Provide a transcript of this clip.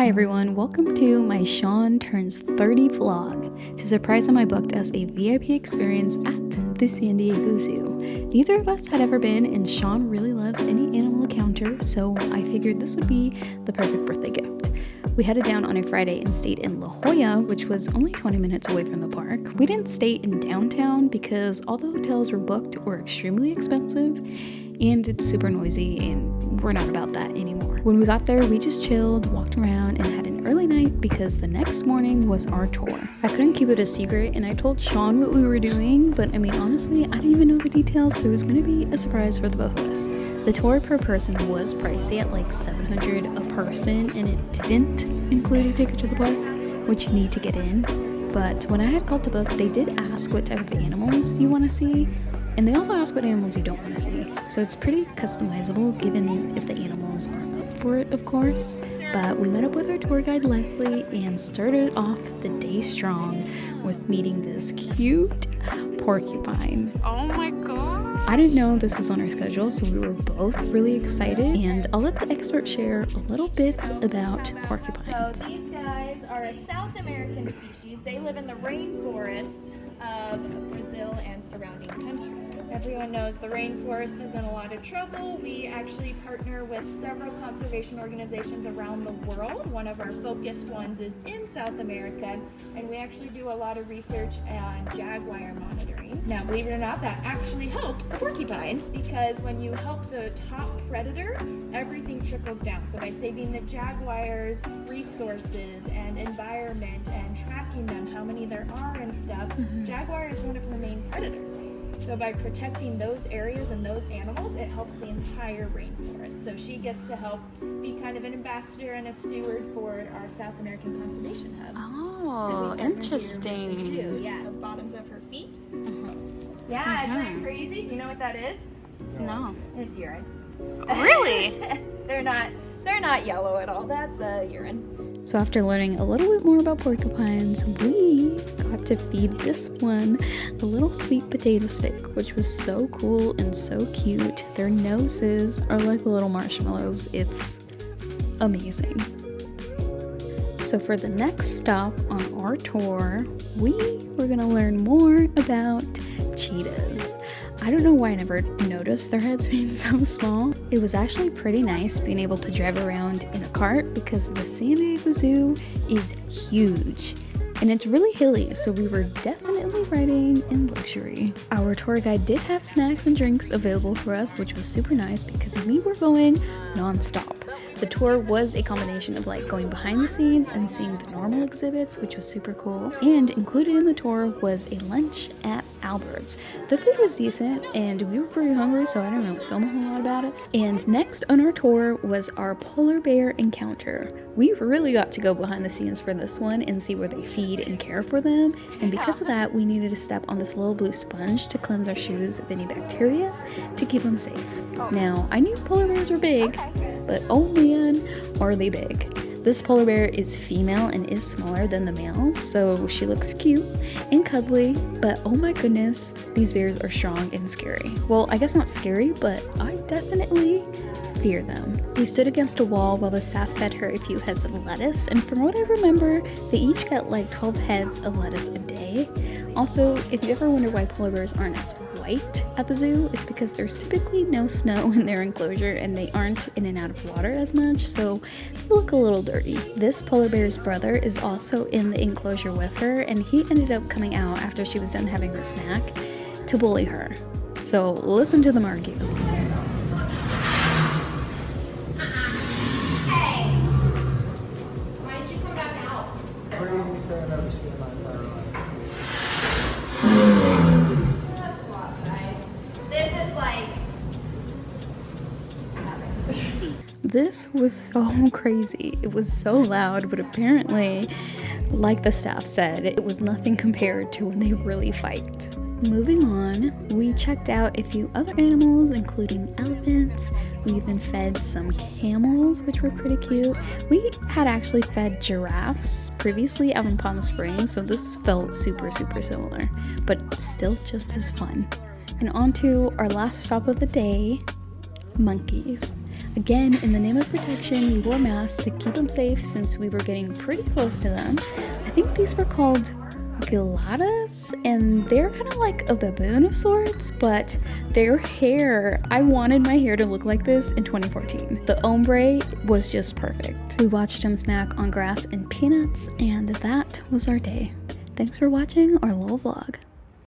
Hi everyone, welcome to my Sean Turns 30 vlog. To surprise him, I booked us a VIP experience at the San Diego Zoo. Neither of us had ever been, and Sean really loves any animal encounter, so I figured this would be the perfect birthday gift. We headed down on a Friday and stayed in La Jolla, which was only 20 minutes away from the park. We didn't stay in downtown because all the hotels were booked were extremely expensive, and it's super noisy, and we're not about that anymore. When we got there, we just chilled, walked around, and had an early night because the next morning was our tour. I couldn't keep it a secret, and I told Sean what we were doing, but I mean, honestly, I didn't even know the details, so it was gonna be a surprise for the both of us. The tour per person was pricey at like $700 a person, and it didn't include a ticket to the park, which you need to get in. But when I had called to book, they did ask what type of animals you want to see, and they also ask what animals you don't want to see. So it's pretty customizable given if the animals are up for it, of course. But we met up with our tour guide Leslie and started off the day strong with meeting this cute porcupine. Oh my god. I didn't know this was on our schedule, so we were both really excited, and I'll let the expert share a little bit about porcupines. So these guys are a South American species. They live in the rainforests of Brazil and surrounding countries. Everyone knows the rainforest is in a lot of trouble. We actually partner with several conservation organizations around the world. One of our focused ones is in South America, and we actually do a lot of research on jaguar monitoring. Now, believe it or not, that actually helps porcupines, because when you help the top predator, everything trickles down. So by saving the jaguars resources and environment and tracking them, how many there are and stuff, jaguar is one of the main predators. So by protecting those areas and those animals, it helps the entire rainforest. So she gets to help be kind of an ambassador and a steward for our South American Conservation Hub. Oh, interesting. Yeah, the bottoms of her feet. Yeah, isn't that crazy? Do you know what that is? No. It's urine. Really? They're not yellow at all. That's urine. So after learning a little bit more about porcupines, we got to feed this one a little sweet potato stick, which was so cool and so cute. Their noses are like little marshmallows. It's amazing. So for the next stop on our tour, we were gonna learn more about cheetahs. I don't know why I never noticed their heads being so small. It was actually pretty nice being able to drive around in a cart because the San Diego Zoo is huge and it's really hilly, so we were definitely riding in luxury. Our tour guide did have snacks and drinks available for us, which was super nice because we were going non-stop. The tour was a combination of like going behind the scenes and seeing the normal exhibits, which was super cool. And included in the tour was a lunch at Albert's. The food was decent and we were pretty hungry, so I didn't really film a whole lot about it. And next on our tour was our polar bear encounter. We really got to go behind the scenes for this one and see where they feed and care for them. And because of that, we needed to step on this little blue sponge to cleanse our shoes of any bacteria to keep them safe. Now, I knew polar bears were big, but oh man, are they big. This polar bear is female and is smaller than the males, so she looks cute and cuddly, but oh my goodness, these bears are strong and scary. Well, I guess not scary, but I definitely fear them. We stood against a wall while the staff fed her a few heads of lettuce, and from what I remember, they each got like 12 heads of lettuce a day. Also, if you ever wonder why polar bears aren't as white at the zoo, it's because there's typically no snow in their enclosure and they aren't in and out of water as much, so they look a little dirty. This polar bear's brother is also in the enclosure with her, and he ended up coming out after she was done having her snack to bully her. So listen to them argue. Crazy stand up skin my entire life. Let's go outside. This is like This was so crazy. It was so loud, but apparently, like the staff said, it was nothing compared to when they really fight. Moving on, we checked out a few other animals, including elephants. We even fed some camels, which were pretty cute. We had actually fed giraffes previously out in Palm Springs, so this felt super similar, but still just as fun. And on to our last stop of the day, monkeys. Again, in the name of protection, we wore masks to keep them safe since we were getting pretty close to them. I think these were called geladas, and they're kind of like a baboon of sorts, but their hair, I wanted my hair to look like this in 2014. The ombre was just perfect. We watched them snack on grass and peanuts, and that was our day. Thanks for watching our little vlog.